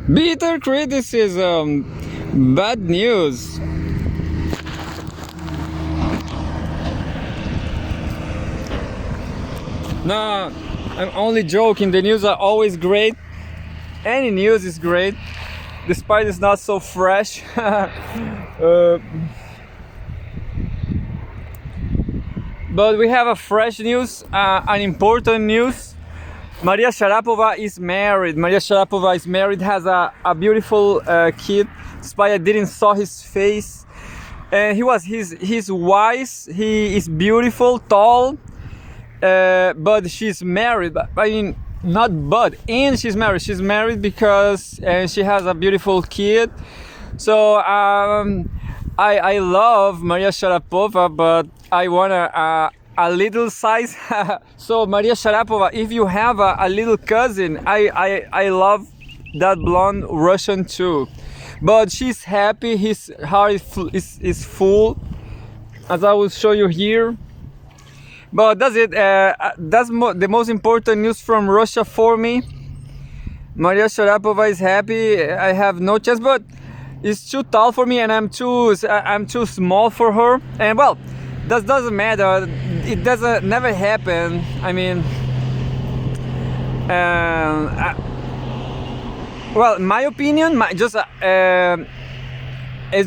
Bitter criticism. Bad news. No, I'm only joking. The news are always great. Any news is great, despite it's not so fresh. But we have a fresh news, an important news. Maria Sharápova is married. Maria Sharápova is married, has a beautiful kid. Despite I didn't saw his face, and he's wise. He is beautiful, tall, but she's married. I mean, not but, and she's married. She's married because she has a beautiful kid. So I love Maria Sharápova, but I want a little size. So Maria Sharápova, if you have a little cousin, I love that blonde Russian too. But she's happy. His heart is full, as I will show you here. But that's it. That's the most important news from Russia for me. Maria Sharápova is happy. I have no chance, but it's too tall for me, and I'm too small for her. And well, that doesn't matter. It doesn't never happen. I mean, well, in my opinion, it's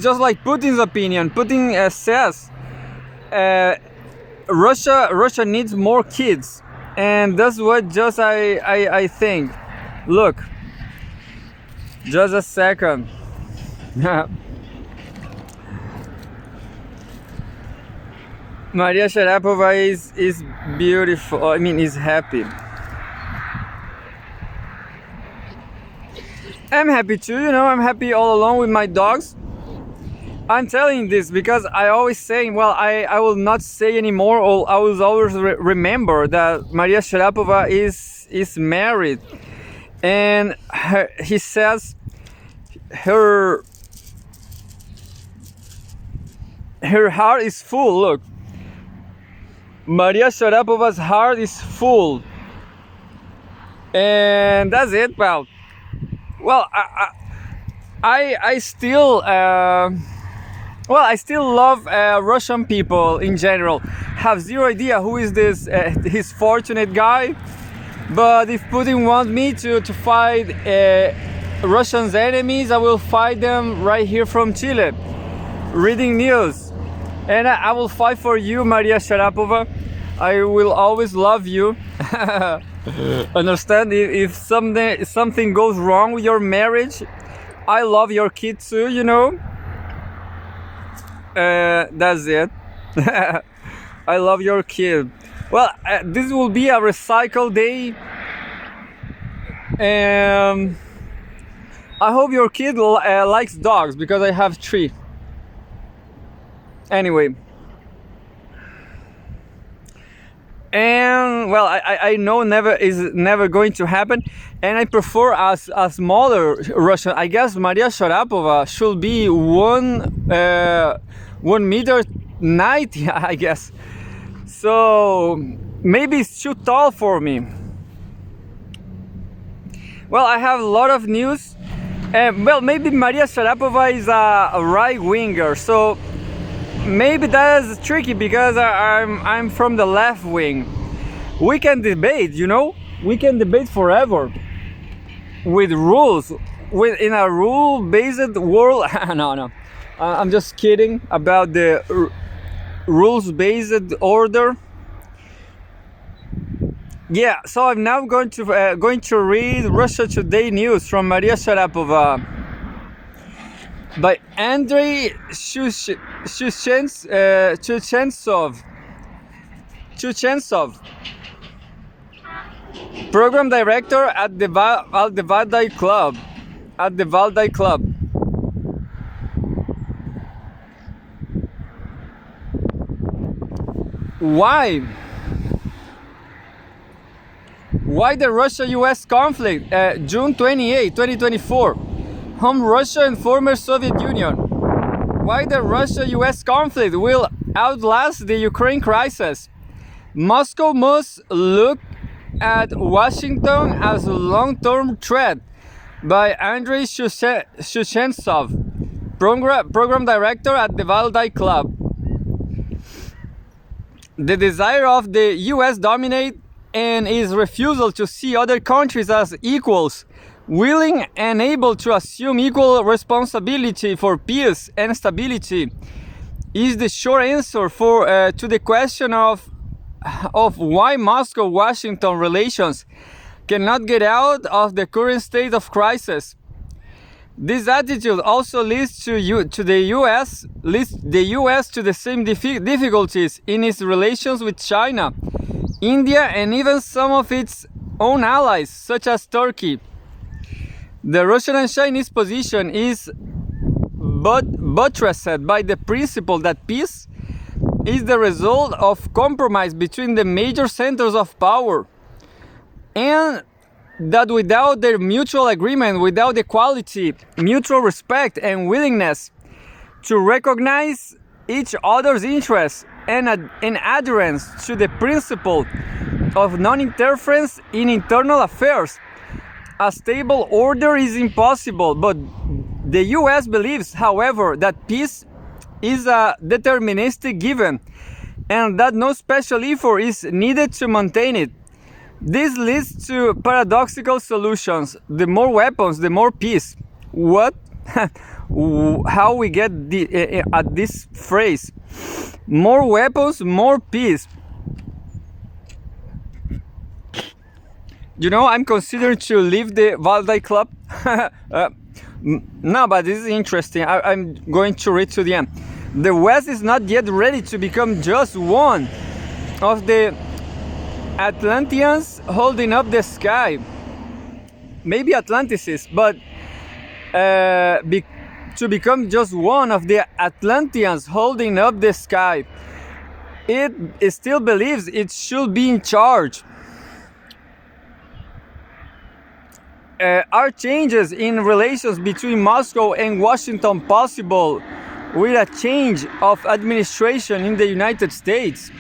just like Putin's opinion. Putin says Russia needs more kids, and that's what just I think. Look, just a second. Maria Sharápova is beautiful. I mean, is happy. I'm happy too. I'm happy all along with my dogs. I'm telling this because I always say, well, I will not say anymore, or I will always remember that Maria Sharápova is married, and he says her heart is full. Look, Maria Sharápova's heart is full, and that's it. Well, I still I still love Russian people in general. Have zero idea who is this his fortunate guy, but if Putin wants me to fight Russia's enemies, I will fight them right here from Chile, reading news. And I will fight for you, Maria Sharápova. I will always love you. Understand? If something goes wrong with your marriage, I love your kid too, That's it. I love your kid. Well, this will be a recycle day. I hope your kid likes dogs, because I have 3. Anyway, and well, I know is never going to happen, and I prefer a smaller Russian. I guess Maria Sharápova should be 1 meter 90, I guess. So maybe it's too tall for me. Well, I have a lot of news. Well, maybe Maria Sharápova is a right winger, so maybe that is tricky because I'm from the left wing. We can debate, we can debate forever with rules, in a rule-based world. No, I'm just kidding about the rules-based order. Yeah, so I'm now going to read Russia Today news from Maria Sharápova by Andrei Chuchentsov, program director at the Valdai Club. Why the Russia-US conflict? June 28, 2024. Home Russia and former Soviet Union. Why the Russia-US conflict will outlast the Ukraine crisis. Moscow must look at Washington as a long-term threat. by Andrei Shushentsov, program director at the Valdai Club. The desire of the US dominate and its refusal to see other countries as equals, willing and able to assume equal responsibility for peace and stability, is the short answer to the question of why Moscow-Washington relations cannot get out of the current state of crisis. This attitude also leads the US to the same difficulties in its relations with China, India, and even some of its own allies, such as Turkey. The Russian and Chinese position is buttressed by the principle that peace is the result of compromise between the major centers of power, and that without their mutual agreement, without equality, mutual respect, and willingness to recognize each other's interests and adherence to the principle of non-interference in internal affairs, a stable order is impossible. But the US believes, however, that peace is a deterministic given and that no special effort is needed to maintain it. This leads to paradoxical solutions. The more weapons, the more peace. What? How we get at this phrase? More weapons, more peace. You know, I'm considering to leave the Valdai Club. No, but this is interesting. I'm going to read to the end. The West is not yet ready to become just one of the Atlanteans holding up the sky. Maybe Atlantics, but to become just one of the Atlanteans holding up the sky. It still believes it should be in charge. Are changes in relations between Moscow and Washington possible with a change of administration in the United States?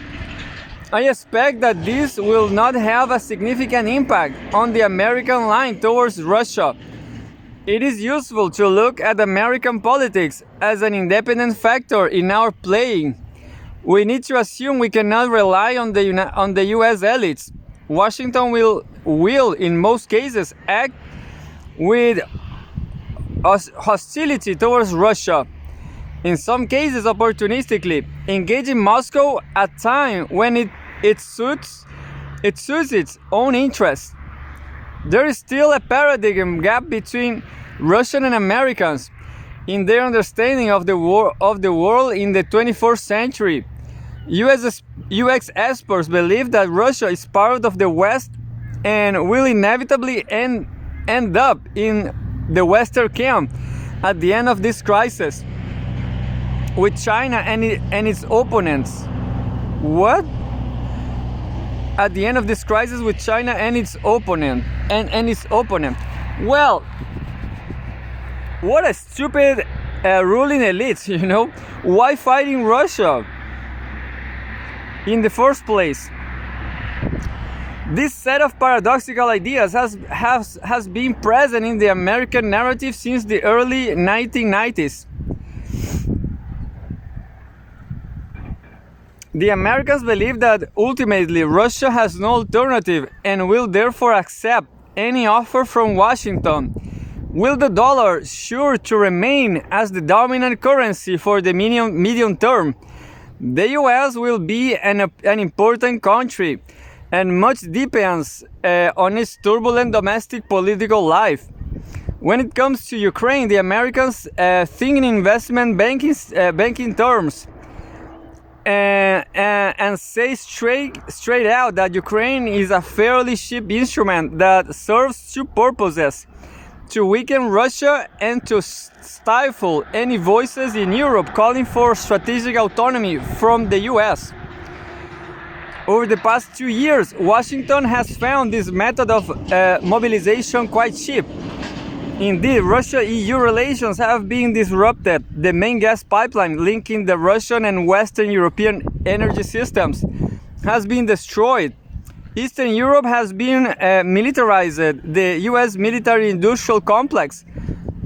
I expect that this will not have a significant impact on the American line towards Russia. It is useful to look at American politics as an independent factor in our playing. We need to assume we cannot rely on the US elites. Washington will in most cases act with hostility towards Russia, in some cases opportunistically, engaging Moscow at a time when it suits its own interests. There is still a paradigm gap between Russian and Americans in their understanding of the world in the 21st century. US experts believe that Russia is part of the West and will inevitably end up in the Western camp at the end of this crisis, with China and its opponents. What? At the end of this crisis with China and its opponent and its opponent. Well, what a stupid ruling elite, you know? Why fighting Russia in the first place? This set of paradoxical ideas has been present in the American narrative since the early 1990s. The Americans believe that ultimately Russia has no alternative and will therefore accept any offer from Washington. Will the dollar sure to remain as the dominant currency for the medium term? The US will be an important country, and much depends on its turbulent domestic political life. When it comes to Ukraine, the Americans think in investment banking terms. And say straight out that Ukraine is a fairly cheap instrument that serves two purposes: to weaken Russia and to stifle any voices in Europe calling for strategic autonomy from the US. Over the past 2 years, Washington has found this method of mobilization quite cheap. Indeed, Russia-EU relations have been disrupted. The main gas pipeline linking the Russian and Western European energy systems has been destroyed. Eastern Europe has been militarized. The US military-industrial complex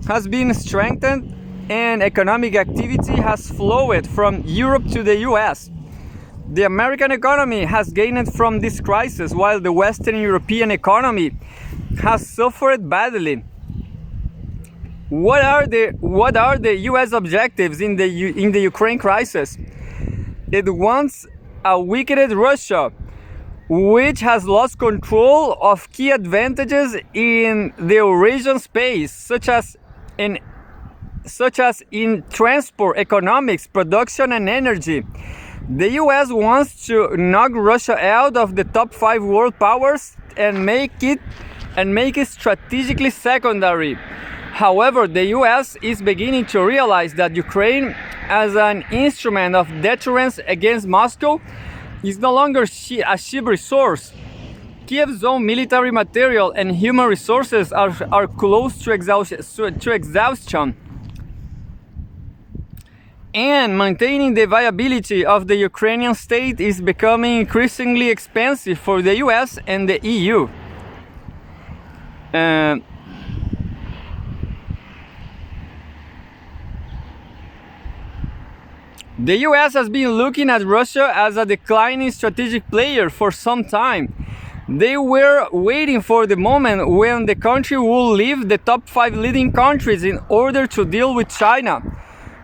has been strengthened, and economic activity has flowed from Europe to the US. The American economy has gained from this crisis, while the Western European economy has suffered badly. What are the US objectives in the Ukraine crisis? It wants a weakened Russia, which has lost control of key advantages in the Eurasian space, such as in transport, economics, production, and energy. The US wants to knock Russia out of the top 5 world powers and make it strategically secondary. However, the US is beginning to realize that Ukraine, as an instrument of deterrence against Moscow, is no longer a cheap resource. Kiev's own military material and human resources are close to exhaustion. And maintaining the viability of the Ukrainian state is becoming increasingly expensive for the US and the EU. The US has been looking at Russia as a declining strategic player for some time. They were waiting for the moment when the country will leave the top 5 leading countries in order to deal with China.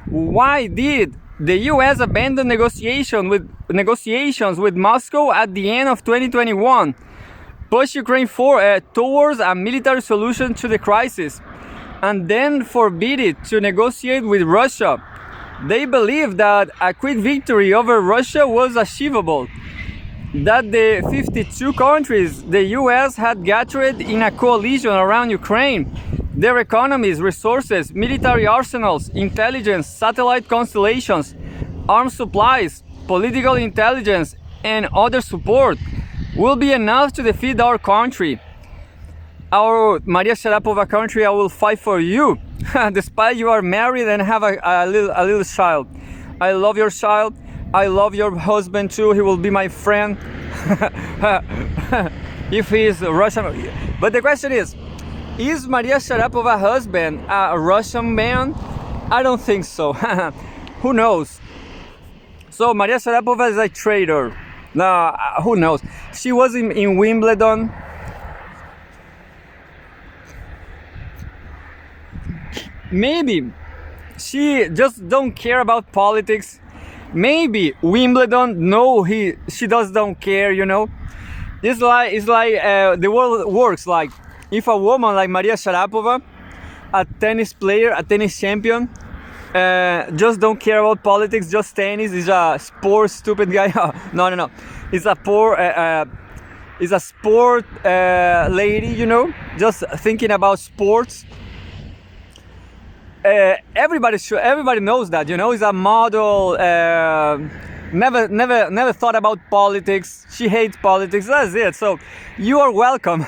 Why did the US abandon negotiations with Moscow at the end of 2021, push Ukraine towards a military solution to the crisis, and then forbid it to negotiate with Russia? They believed that a quick victory over Russia was achievable, that the 52 countries the US had gathered in a coalition around Ukraine, their economies, resources, military arsenals, intelligence, satellite constellations, arms supplies, political intelligence, and other support will be enough to defeat our country. Our Maria Sharápova country, I will fight for you, despite you are married and have a little child. I love your child. I love your husband too. He will be my friend if he is Russian. But the question is Maria Sharápova's husband a Russian man? I don't think so. Who knows? So Maria Sharápova is a traitor. No, who knows? She was in Wimbledon. Maybe she just don't care about politics. Maybe Wimbledon, no, she don't care, you know. It's like the world works like if a woman like Maria Sharápova, a tennis player, a tennis champion, just don't care about politics, just tennis, is a sport stupid guy. No. It's a sport lady, you know, just thinking about sports. Everybody knows that, you know. Is a model. Never thought about politics. She hates politics. That's it. So you are welcome.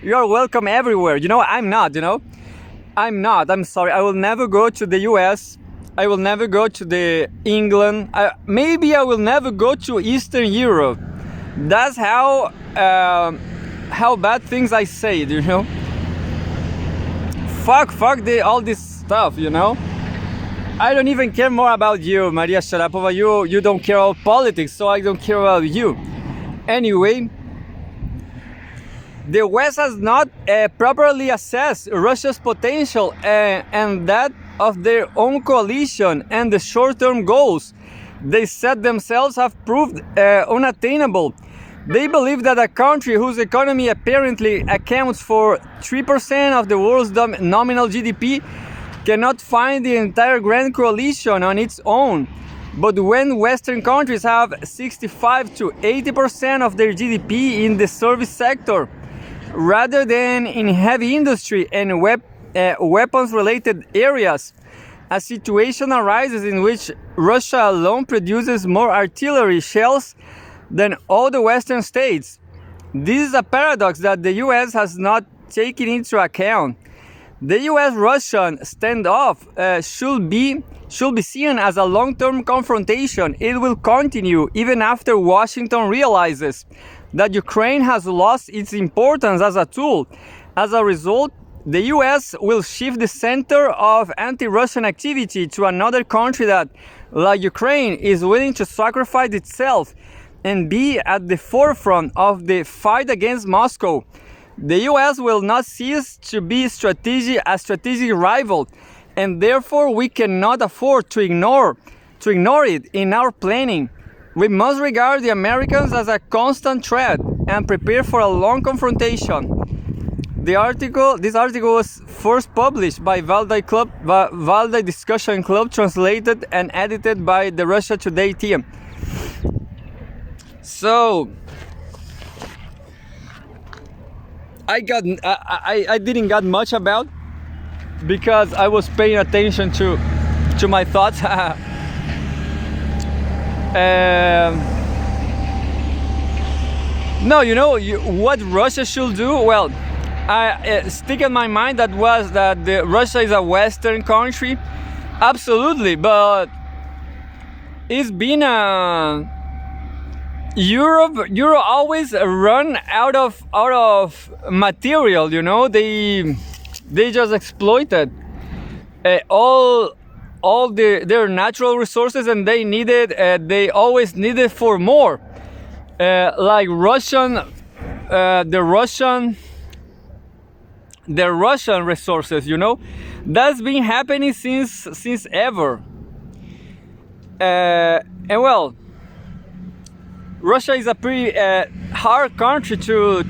You are welcome everywhere. You know, I'm not. You know, I'm not. I'm sorry. I will never go to the U.S. I will never go to the England. Maybe I will never go to Eastern Europe. That's how bad things I say. You know. Fuck all this stuff, you know. I don't even care more about you, Maria Sharápova. You don't care about politics, so I don't care about you. Anyway, the West has not properly assessed Russia's potential and that of their own coalition, and the short-term goals they set themselves have proved unattainable. They believe that a country whose economy apparently accounts for 3% of the world's nominal GDP cannot find the entire Grand Coalition on its own. But when Western countries have 65 to 80% of their GDP in the service sector, rather than in heavy industry and weapons-related areas, a situation arises in which Russia alone produces more artillery shells than all the Western states. This is a paradox that the US has not taken into account. The US-Russian standoff should be seen as a long-term confrontation. It will continue even after Washington realizes that Ukraine has lost its importance as a tool. As a result, the US will shift the center of anti-Russian activity to another country that, like Ukraine, is willing to sacrifice itself and be at the forefront of the fight against Moscow. The US will not cease to be a strategic rival, and therefore we cannot afford to ignore it in our planning. We must regard the Americans as a constant threat and prepare for a long confrontation. This article was first published by Valdai Discussion Club, translated and edited by the Russia Today team. So I didn't got much about, because I was paying attention to my thoughts. No, what Russia should do? Well, stick in my mind that Russia is a Western country, absolutely, but it's been Europe always run out of material. They just exploited all their natural resources, and they always needed for more. Like the Russian resources, that's been happening since ever. And well, Russia is a pretty hard country to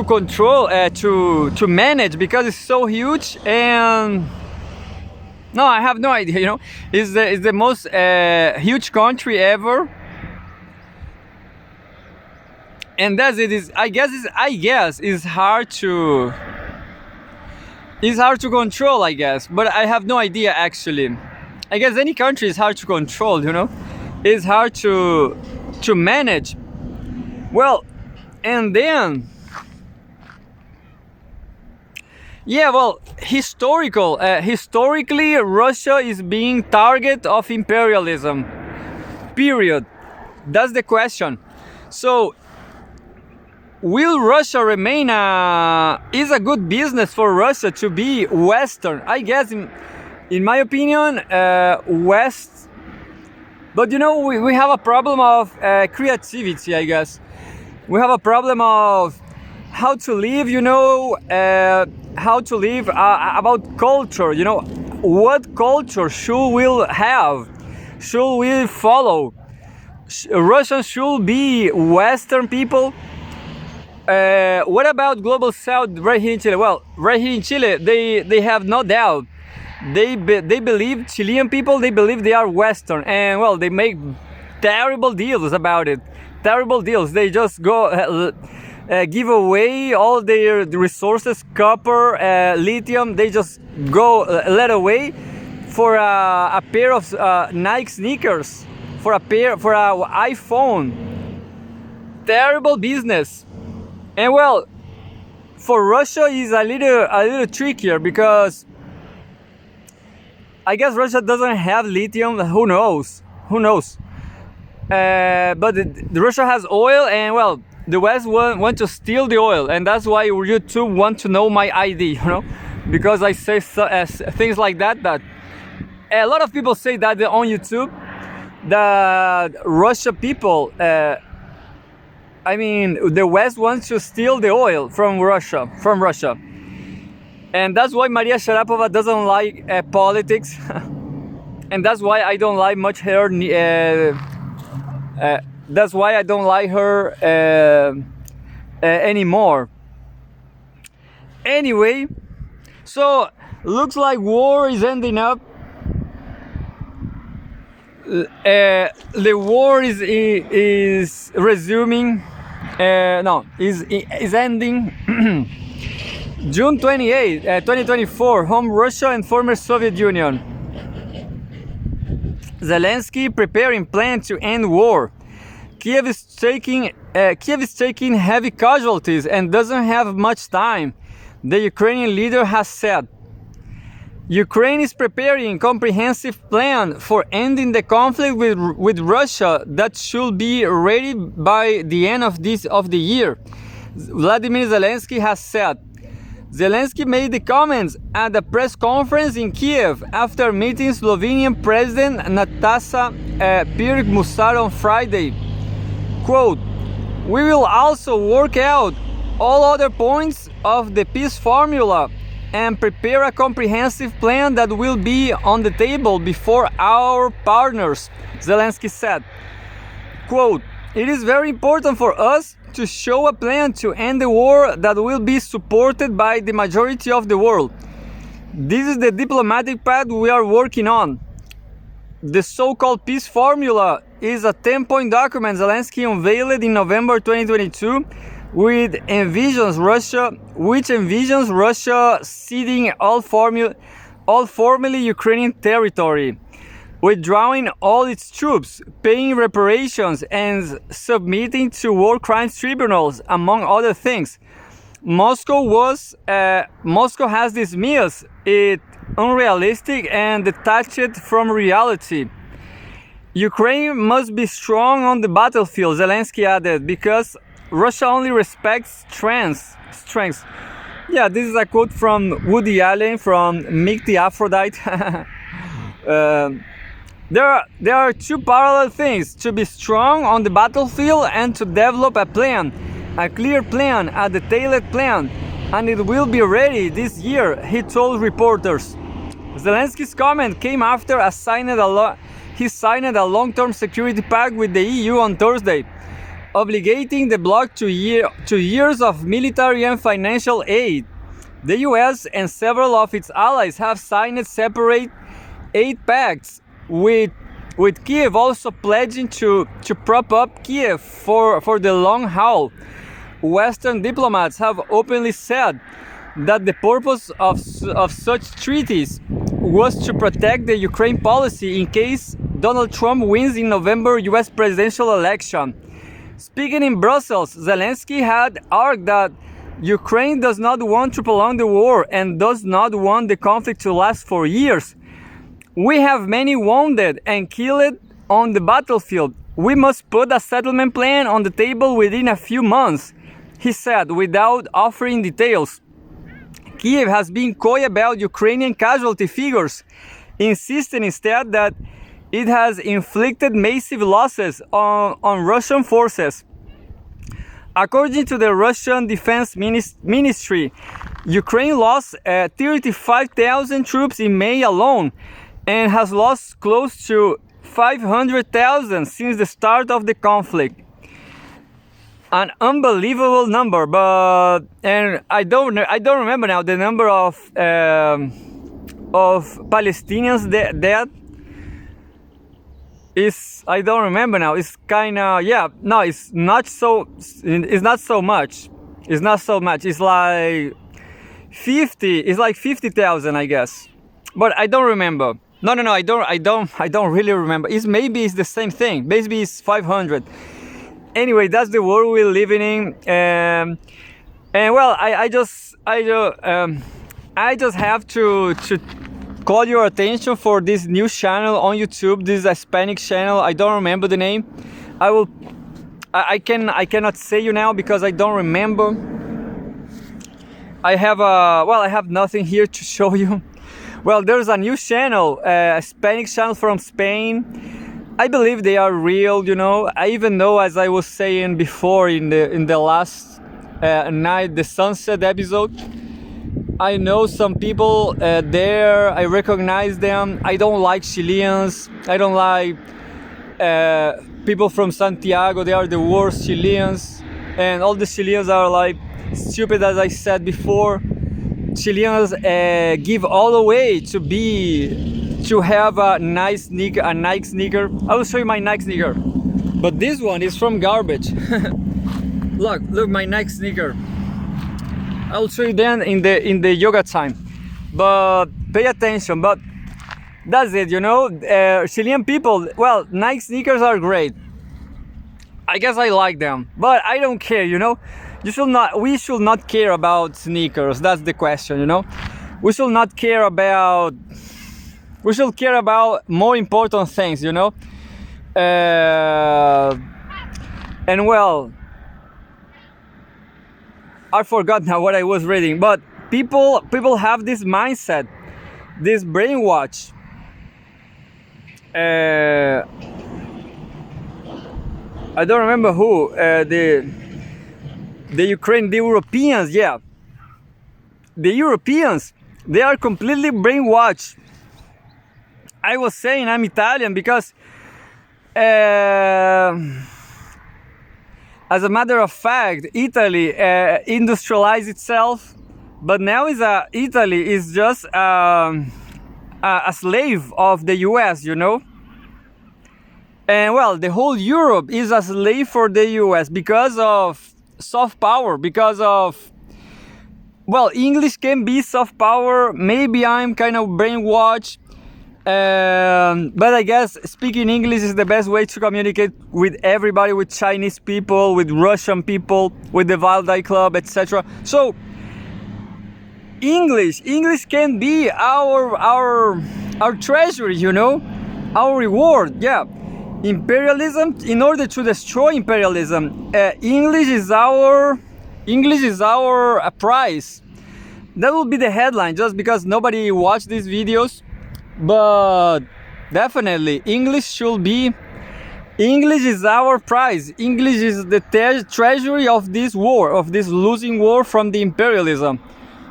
control, to manage, because it's so huge. And no, I have no idea. It's the most huge country ever. And that's it. I guess it's hard to control, I guess, but I have no idea actually. I guess any country is hard to control, It's hard to manage. Well, and then historically Russia is being target of imperialism. Period. That's the question. So will Russia remain is a good business for Russia to be Western? I guess in my opinion, West. But we have a problem of creativity, I guess. We have a problem of how to live, how to live, about culture, what culture should we have? Should we follow? Russians should be Western people? What about Global South right here in Chile? Well, right here in Chile, they have no doubt. They believe, Chilean people, they believe they are Western, and well, they make terrible deals about it. Terrible deals. They just go give away all their resources, copper, lithium. They just go let away for a pair of Nike sneakers, for a iPhone. Terrible business. And well, for Russia is a little trickier, because I guess Russia doesn't have lithium. Who knows? But Russia has oil, and well, the West want to steal the oil, and that's why YouTube want to know my ID, because I say things like that. That a lot of people say that on YouTube, that Russia people, the West wants to steal the oil from Russia. And that's why Maria Sharápova doesn't like politics, and that's why I don't like much her. That's why I don't like her anymore. Anyway, so looks like war is ending up. The war is resuming. Is ending. June 28, 2024, home Russia and former Soviet Union. Zelensky preparing plan to end war. Kiev is taking heavy casualties and doesn't have much time, the Ukrainian leader has said. Ukraine is preparing a comprehensive plan for ending the conflict with Russia that should be ready by the end of the year, Vladimir Zelensky has said. Zelensky made the comments at a press conference in Kiev after meeting Slovenian President Nataša Pirc-Musar on Friday. Quote, "We will also work out all other points of the peace formula and prepare a comprehensive plan that will be on the table before our partners," Zelensky said. Quote, "It is very important for us to show a plan to end the war that will be supported by the majority of the world. This is the diplomatic path we are working on. The so-called peace formula is a 10-point document Zelensky unveiled in November 2022 which envisions Russia ceding all formerly Ukrainian territory, withdrawing all its troops, paying reparations, and submitting to war crimes tribunals, among other things. Moscow has dismissed it unrealistic and detached from reality. Ukraine must be strong on the battlefield," Zelensky added, "because Russia only respects strength." Yeah, this is a quote from Woody Allen from Meet the Aphrodite. There are two parallel things: to be strong on the battlefield and to develop a plan, a clear plan, a detailed plan, and it will be ready this year, he told reporters. Zelensky's comment came after he signed a long-term security pact with the EU on Thursday, obligating the bloc to years of military and financial aid. The US and several of its allies have signed separate aid pacts, with Kiev also pledging to prop up Kiev for the long haul. Western diplomats have openly said that the purpose of such treaties was to protect the Ukraine policy in case Donald Trump wins in November US presidential election. Speaking in Brussels, Zelensky had argued that Ukraine does not want to prolong the war and does not want the conflict to last for years. "We have many wounded and killed on the battlefield. We must put a settlement plan on the table within a few months," he said, without offering details. Kiev has been coy about Ukrainian casualty figures, insisting instead that it has inflicted massive losses on Russian forces. According to the Russian Defense Ministry, Ukraine lost 35,000 troops in May alone, and has lost close to 500,000 since the start of the conflict. An unbelievable number, and I don't remember now the number of Palestinians dead. I don't remember now. It's kind of, no, it's not so much. It's not so much. It's like 50,000, I guess. But I don't remember. No, I don't really remember. Maybe it's the same thing. Maybe it's 500. Anyway, that's the world we're living in. And well, I just have to call your attention for this new channel on YouTube. This is a Hispanic channel. I don't remember the name. I cannot say you now because I don't remember. I have nothing here to show you. Well, there's a new channel, a Hispanic channel from Spain. I believe they are real, I even know, as I was saying before in the last night, the sunset episode, I know some people there. I recognize them. I don't like Chileans. I don't like people from Santiago. They are the worst Chileans, and all the Chileans are like stupid, as I said before. Chileans give all away to have a nice sneaker, a Nike sneaker. I will show you my Nike sneaker, but this one is from garbage. look my Nike sneaker. I'll show you then in the yoga time, but pay attention. But that's it, Chilean people, well, Nike sneakers are great. I guess I like them, but I don't care, we should not care about sneakers. That's the question, we should not care about. We should care about more important things, you know. And well, I forgot now what I was reading, but people have this mindset, this brainwash. I don't remember who, the Ukraine, the Europeans, yeah. The Europeans, they are completely brainwashed. I was saying I'm Italian because, as a matter of fact, Italy industrialized itself, but now Italy is just a slave of the US, you know? And well, the whole Europe is a slave for the US because of soft power, because of, well, English can be soft power. Maybe I'm kind of brainwashed, but I guess speaking English is the best way to communicate with everybody, with Chinese people, with Russian people, with the Valdai Club, etc. So English can be our treasury, you know, our reward. Yeah. Imperialism, in order to destroy imperialism, English is our prize. That will be the headline, just because nobody watched these videos, but definitely English is our prize. English is the treasury of this war, of this losing war from the imperialism.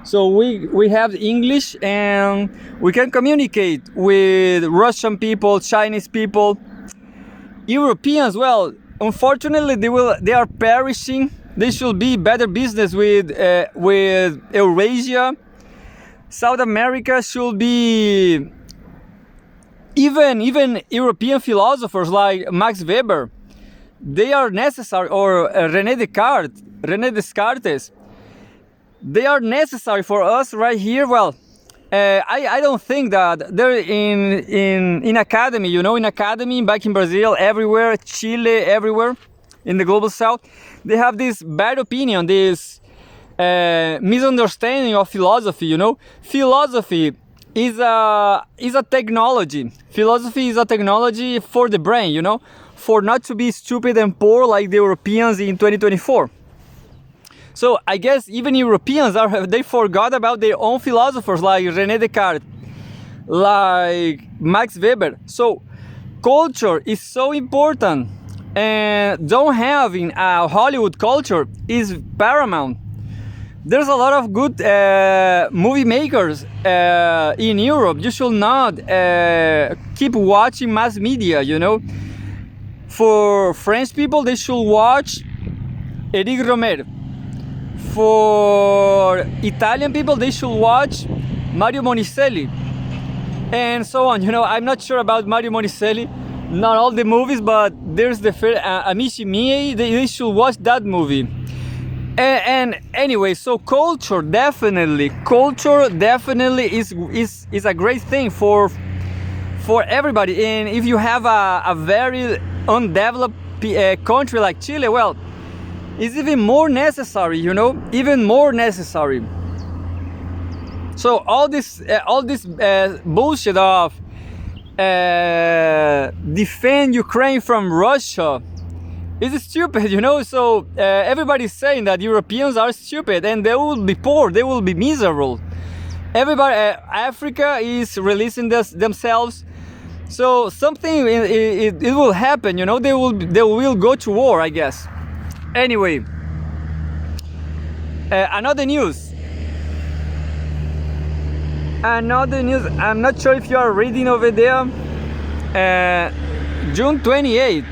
So we have English, and we can communicate with Russian people, Chinese people. Europeans, well, unfortunately, they are perishing. They should be better business with Eurasia. South America should be even European philosophers like Max Weber. They are necessary, or René Descartes. They are necessary for us right here. Well, I don't think that they're in academy, you know, in academy back in Brazil, everywhere, Chile, everywhere in the global south, they have this bad opinion, this misunderstanding of philosophy, you know. Philosophy is a technology. Philosophy is a technology for the brain, you know, for not to be stupid and poor like the Europeans in 2024. So I guess even Europeans they forgot about their own philosophers like René Descartes, like Max Weber. So culture is so important, and don't having a Hollywood culture is paramount. There's a lot of good movie makers in Europe. You should not keep watching mass media, you know. For French people, they should watch Eric Romer. For Italian people, they should watch Mario Monicelli, and so on. You know, I'm not sure about Mario Monicelli, not all the movies, but there's the Amici Miei. They should watch that movie. And anyway, so culture definitely is a great thing for everybody. And if you have a very undeveloped country like Chile, well, it's even more necessary, you know, even more necessary. So all this bullshit of defend Ukraine from Russia is stupid, you know. So everybody's saying that Europeans are stupid and they will be poor, they will be miserable. Everybody, Africa is releasing themselves. So something it will happen, you know. They will go to war, I guess. Anyway, another news. I'm not sure if you are reading over there. June 28th,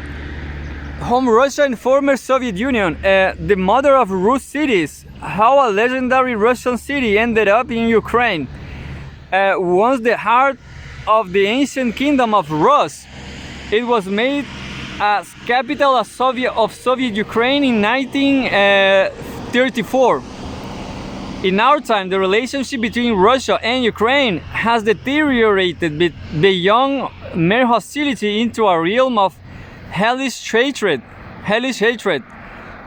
home Russia and former Soviet Union, the mother of Rus cities. How a legendary Russian city ended up in Ukraine. Once the heart of the ancient kingdom of Rus, it was made as capital of Soviet Ukraine in 1934. In our time, the relationship between Russia and Ukraine has deteriorated beyond mere hostility into a realm of hellish hatred.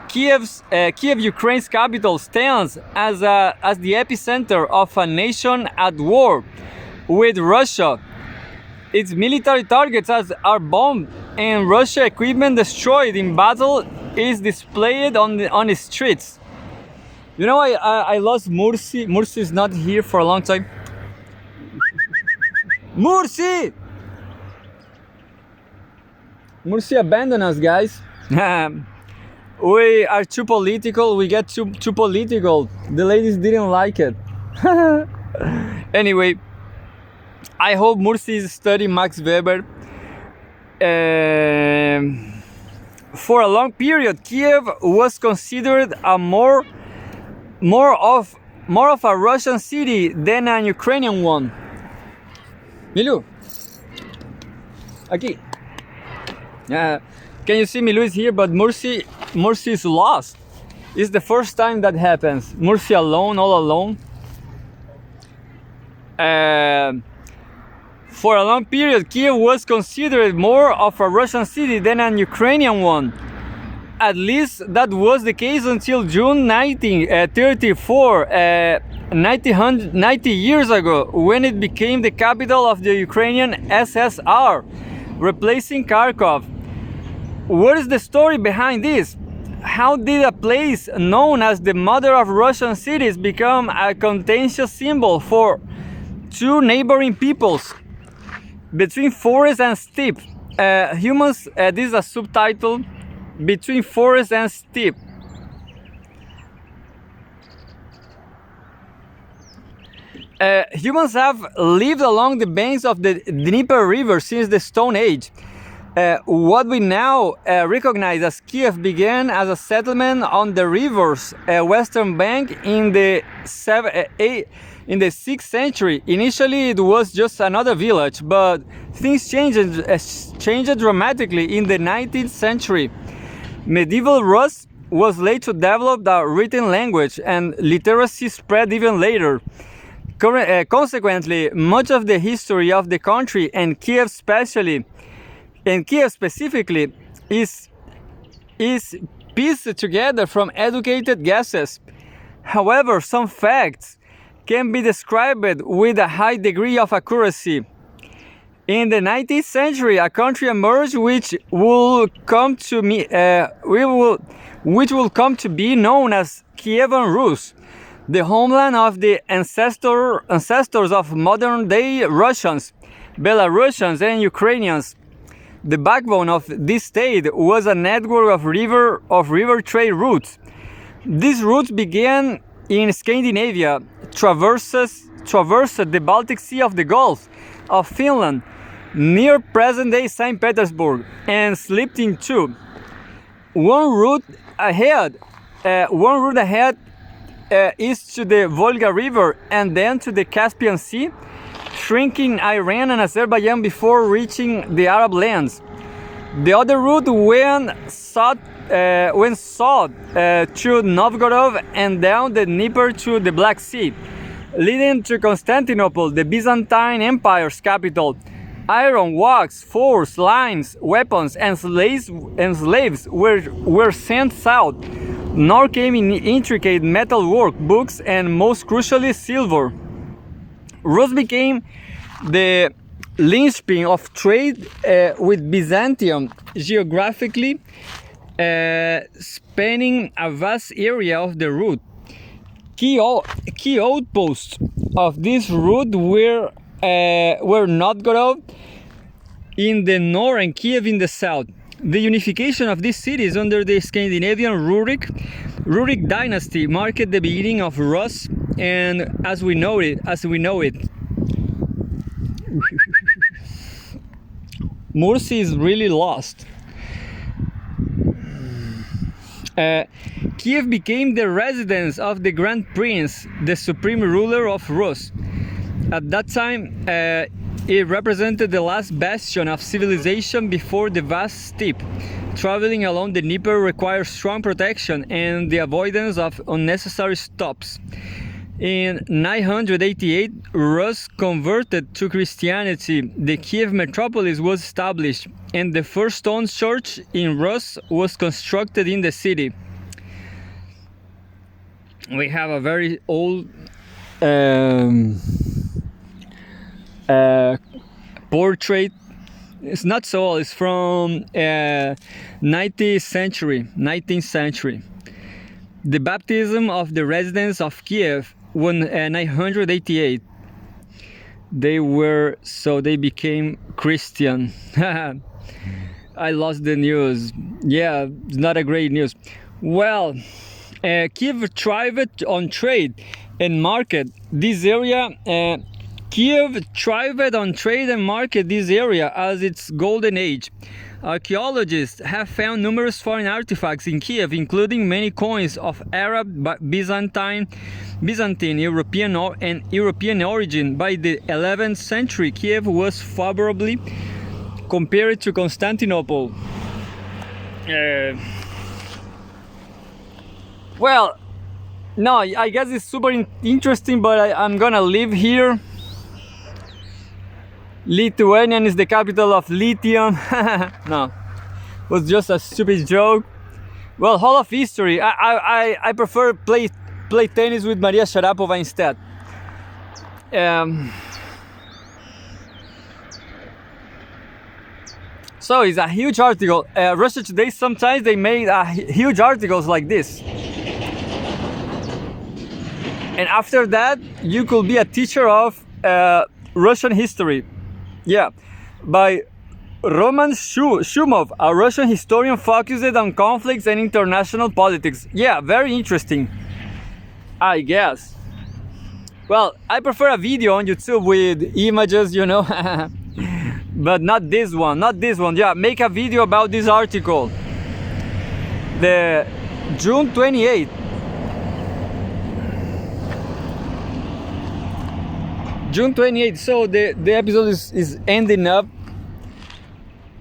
Kiev, Ukraine's capital, stands as the epicenter of a nation at war with Russia. Its military targets are bombed and Russia equipment destroyed in battle is displayed on the streets. You know, I lost Mursi. Mursi is not here for a long time. Mursi! Mursi abandoned us, guys. We are too political. We get too political. The ladies didn't like it. Anyway, I hope Mursi is studying Max Weber. For a long period, Kiev was considered a more of a Russian city than an Ukrainian one. Milu, aquí. Can you see Milu is here? But Mursi is lost. It's the first time that happens. Mursi alone, all alone. For a long period, Kiev was considered more of a Russian city than an Ukrainian one. At least that was the case until June 1934, 90 years ago, when it became the capital of the Ukrainian SSR, replacing Kharkov. What is the story behind this? How did a place known as the mother of Russian cities become a contentious symbol for two neighboring peoples? Between forest and steppe, humans, this is a subtitle, between forest and steppe. Humans have lived along the banks of the Dnieper River since the Stone Age. What we now recognize as Kiev began as a settlement on the river's western bank in the 6th century. Initially, it was just another village, but things changed dramatically in the 19th century. Medieval Rus was later developed a written language, and literacy spread even later. Consequently, much of the history of the country and Kiev specifically is pieced together from educated guesses. However, some facts can be described with a high degree of accuracy. In the 19th century, a country emerged which will come to be known as Kievan Rus, the homeland of the ancestors of modern-day Russians, Belarusians, and Ukrainians. The backbone of this state was a network of river trade routes. These routes began in Scandinavia, traversed the Baltic Sea of the Gulf of Finland, near present-day St. Petersburg, and slipped into one route ahead is to the Volga River and then to the Caspian Sea, shrinking Iran and Azerbaijan before reaching the Arab lands. The other route went south to Novgorod and down the Dnieper to the Black Sea, leading to Constantinople, the Byzantine Empire's capital. Iron, wax, force, lines, weapons, and slaves were sent south, nor came in intricate metalwork, books, and most crucially silver. Rus became the linchpin of trade with Byzantium, geographically spanning a vast area of the route. Key outposts of this route were Novgorod in the north and Kiev in the south. The unification of these cities under the Scandinavian Rurik dynasty marked the beginning of Rus, and as we know it. Mursi is really lost. Kiev became the residence of the Grand Prince, the supreme ruler of Rus. At that time, it represented the last bastion of civilization before the vast steppe. Traveling along the Dnieper requires strong protection and the avoidance of unnecessary stops. In 988, Rus converted to Christianity. The Kiev metropolis was established, and the first stone church in Rus was constructed in the city. we have a very old portrait. It's not so old. It's from 19th century. The baptism of the residents of Kiev when 988. They became Christian. I lost the news. Yeah, it's not a great news. Well, Kiev thrived on trade and market. Kiev thrived on trade and market this area as its golden age. Archaeologists have found numerous foreign artifacts in Kiev, including many coins of Arab, Byzantine, European and European origin. By the 11th century, Kiev was favorably compared to Constantinople. Well, no, I guess it's super interesting, but I'm gonna leave here. Lithuanian is the capital of lithium. No, it was just a stupid joke. Well, Hall of History. I prefer play tennis with Maria Sharápova instead. So it's a huge article. Russia Today, sometimes they made huge articles like this. And after that, you could be a teacher of Russian history. Yeah, by Roman Shumov, a Russian historian focused on conflicts and international politics. Yeah, very interesting, I guess. Well, I prefer a video on YouTube with images, you know, but not this one. Yeah, make a video about this article. The June 28th. June 28th, so the episode is ending up.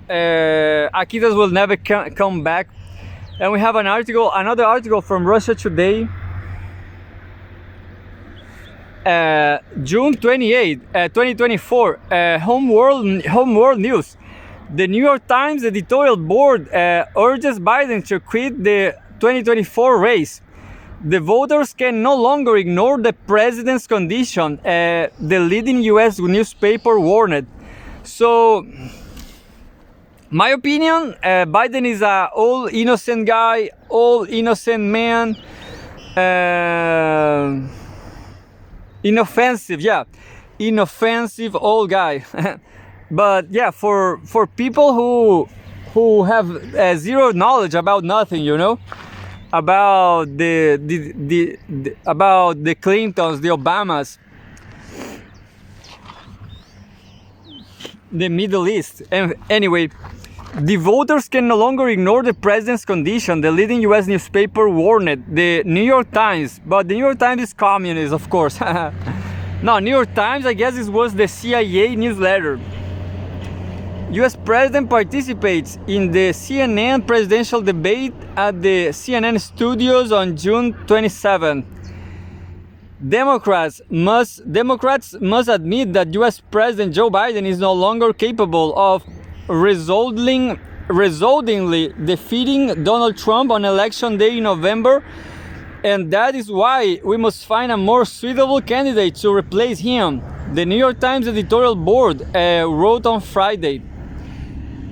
Akitas will never come back. And we have another article from Russia Today. June 28th, 2024, Home World News. The New York Times editorial board urges Biden to quit the 2024 race. The voters can no longer ignore the president's condition, the leading US newspaper warned. So, my opinion, Biden is a old innocent guy, old innocent man, inoffensive old guy. But yeah, for people who have zero knowledge about nothing, you know, about about the Clintons, the Obamas, the Middle East. And anyway, the voters can no longer ignore the president's condition, the leading US newspaper warned. The New York Times, but the New York Times is communist, of course. No, New York Times, I guess it was the CIA newsletter. US president participates in the CNN presidential debate at the CNN studios on June 27. Democrats must admit that US President Joe Biden is no longer capable of resoundingly defeating Donald Trump on election day in November, and that is why we must find a more suitable candidate to replace him, the New York Times editorial board wrote on Friday.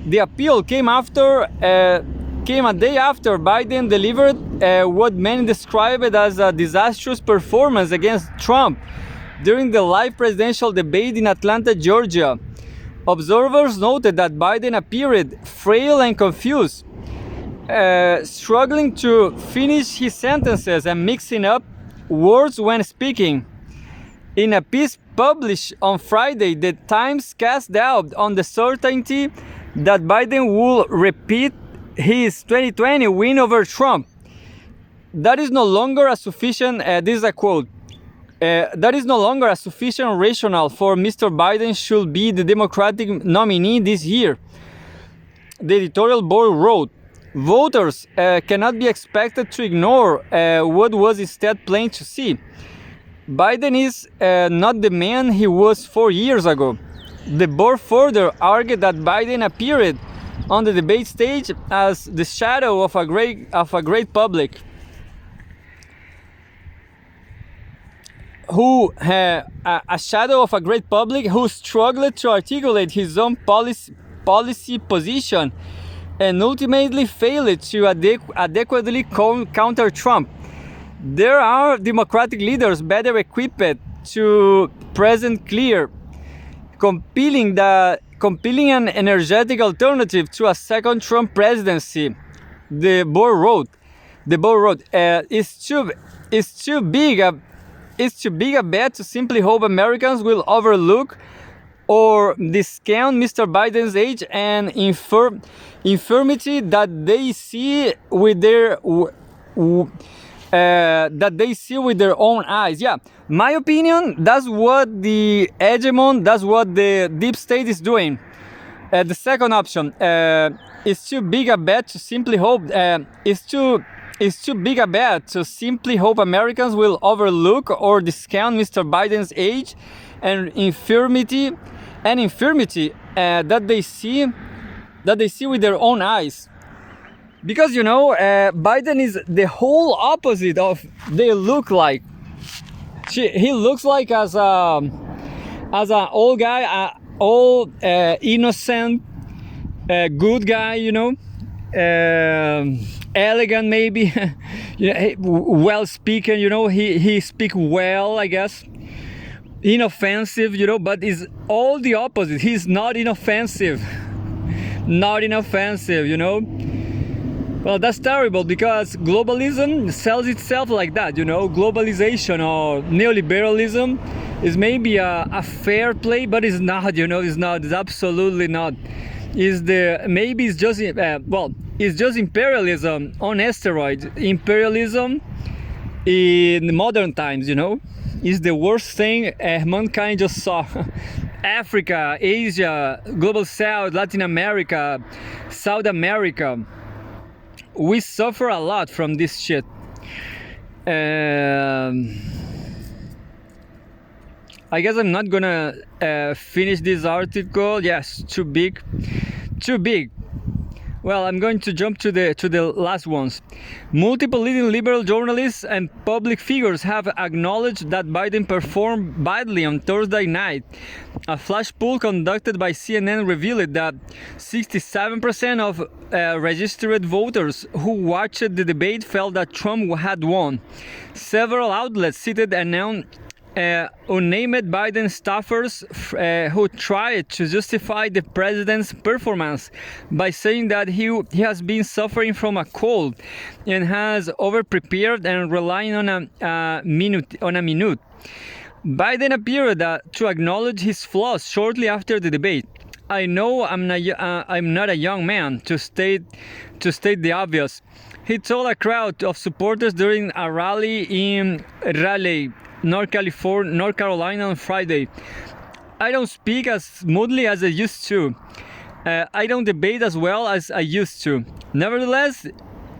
The appeal came a day after Biden delivered what many described as a disastrous performance against Trump during the live presidential debate in Atlanta, Georgia. Observers noted that Biden appeared frail and confused, struggling to finish his sentences and mixing up words when speaking. In a piece published on Friday, the Times cast doubt on the certainty that Biden will repeat his 2020 win over Trump. That is no longer a sufficient, this is a quote, that is no longer a sufficient rationale for Mr. Biden should be the Democratic nominee this year. The editorial board wrote, voters cannot be expected to ignore what was instead plain to see. Biden is not the man he was 4 years ago. The board further argued that Biden appeared on the debate stage as the shadow of a great public. a shadow of a great public who struggled to articulate his own policy position and ultimately failed to adequately counter Trump. There are democratic leaders better equipped to present clear, compelling an energetic alternative to a second Trump presidency. The Boer wrote, "It's too big a bet to simply hope Americans will overlook or discount Mr. Biden's age and infirmity that they see with their own eyes." Yeah, my opinion, that's what the hegemon, that's what the deep state is doing. The second option is too big a bet to simply hope. It's too big a bet to simply hope Americans will overlook or discount Mr. Biden's age and infirmity that they see with their own eyes. Because Biden is the whole opposite of they look like. He looks like as an old guy, innocent, good guy, elegant maybe, well speaking, he speak well, I guess, inoffensive, but is all the opposite. He's not inoffensive, Well, that's terrible because globalism sells itself like that, globalization or neoliberalism is maybe a fair play, but it's not, it's absolutely not. It's just imperialism on steroids. Imperialism in modern times, is the worst thing mankind just saw. Africa, Asia, Global South, Latin America, South America, we suffer a lot from this shit. I guess I'm not gonna finish this article. Yes, too big. Well, I'm going to jump to the last ones. Multiple leading liberal journalists and public figures have acknowledged that Biden performed badly on Thursday night. A flash poll conducted by CNN revealed that 67% of registered voters who watched the debate felt that Trump had won. Several outlets cited unnamed Biden staffers who tried to justify the president's performance by saying that he has been suffering from a cold and has overprepared and relying on a minute. Biden appeared to acknowledge his flaws shortly after the debate. "I know I'm not a young man, to state the obvious," he told a crowd of supporters during a rally in Raleigh, North Carolina on Friday. "I don't speak as smoothly as I used to. I don't debate as well as I used to." Nevertheless,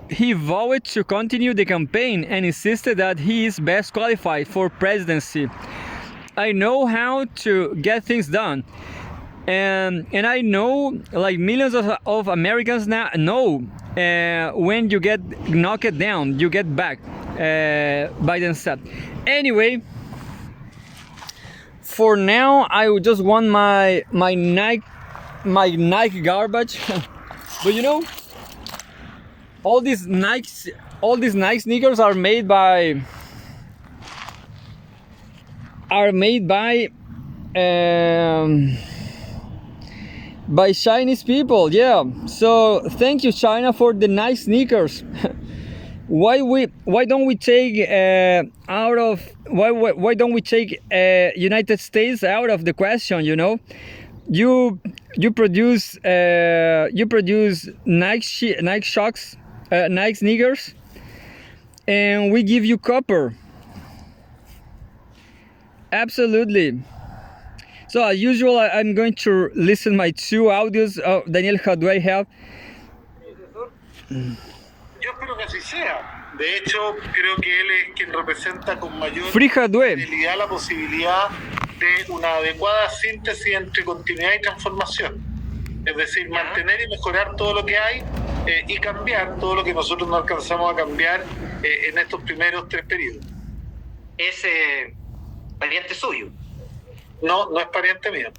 he vowed to continue the campaign and insisted that he is best qualified for presidency. "I know how to get things done. And I know, like millions of Americans now know, when you get knocked down, you get back," Biden said. Anyway, for now, I just want my Nike garbage. But all these Nike sneakers are made by Chinese people. Yeah, so thank you, China, for the nice sneakers. Why don't we take United States out of the question? You produce Nike shocks, Nike sneakers, and we give you copper. Absolutely. So as usual, I'm going to listen my two audios. Daniel, how do I have? Yo espero que así sea. De hecho, creo que él es quien representa con mayor fidelidad la posibilidad de una adecuada síntesis entre continuidad y transformación. Es decir, mantener y mejorar todo lo que hay y cambiar todo lo que nosotros no alcanzamos a cambiar en estos primeros 3 periodos. pariente suyo. No, no es pariente mío.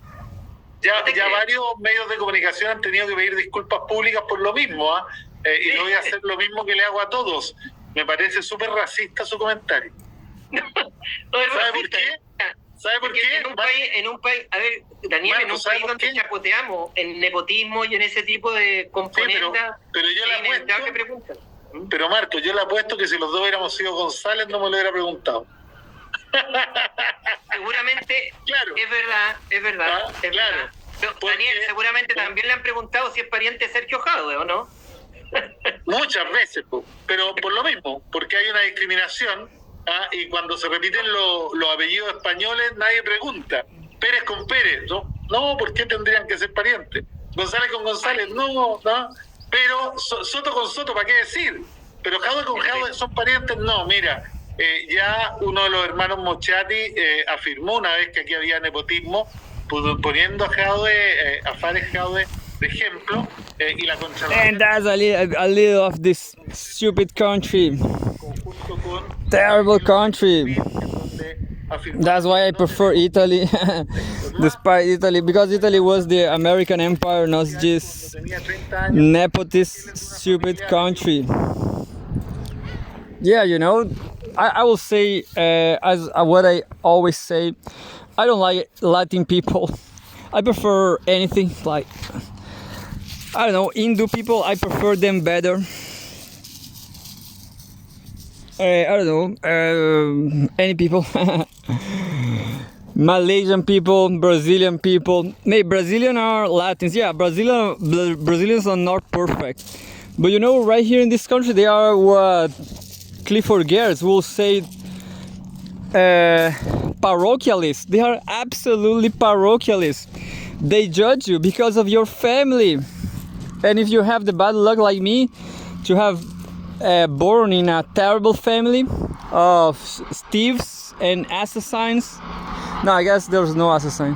Ya No te creo. varios medios de comunicación han tenido que pedir disculpas públicas por lo mismo, ¿ah? Y no voy a hacer lo mismo que le hago a todos. Me parece súper racista su comentario. No es ¿Sabe por racista. qué? ¿Sabe por Porque qué? en un país, a ver, Daniel, Marco, en un ¿sabe país por donde qué? chapoteamos en nepotismo y en ese tipo de componentes, pero yo le es inevitable apuesto, preguntar. pero Marco, yo le apuesto que si los dos hubiéramos sido González no me lo hubiera preguntado. Seguramente, Claro. es verdad, Ah, es claro. verdad. Pero, Porque- Daniel, seguramente también le han preguntado si es pariente de Sergio Jadwe, ¿o no? Muchas veces, pero por lo mismo, porque hay una discriminación, ¿ah? Y cuando se repiten los apellidos españoles nadie pregunta. Pérez con Pérez, no, ¿por qué tendrían que ser parientes? González con González, no, pero Soto con Soto, ¿para qué decir? Pero Jadwe con Jadwe son parientes, no, mira, ya uno de los hermanos Mochati afirmó una vez que aquí había nepotismo, poniendo a Jadwe, a Fares Jadwe de ejemplo, y la Contraloría And that's a little of this stupid country. junto con Terrible country. donde afirmó That's why I prefer Italy, despite Italy, because Italy was the American empire, not this tenía 30 años. nepotist, stupid country. Yeah, you know, I will say, as what I always say, I don't like Latin people. I prefer anything like, I don't know, Hindu people, I prefer them better. I don't know, any people. Malaysian people, Brazilian people. Maybe Brazilian are Latins. Yeah, Brazilians are not perfect. But you know, right here in this country, they are what Clifford Geertz will say, parochialists. They are absolutely parochialists. They judge you because of your family. And if you have the bad luck like me to have born in a terrible family of thieves and assassins, no, I guess there's no assassin.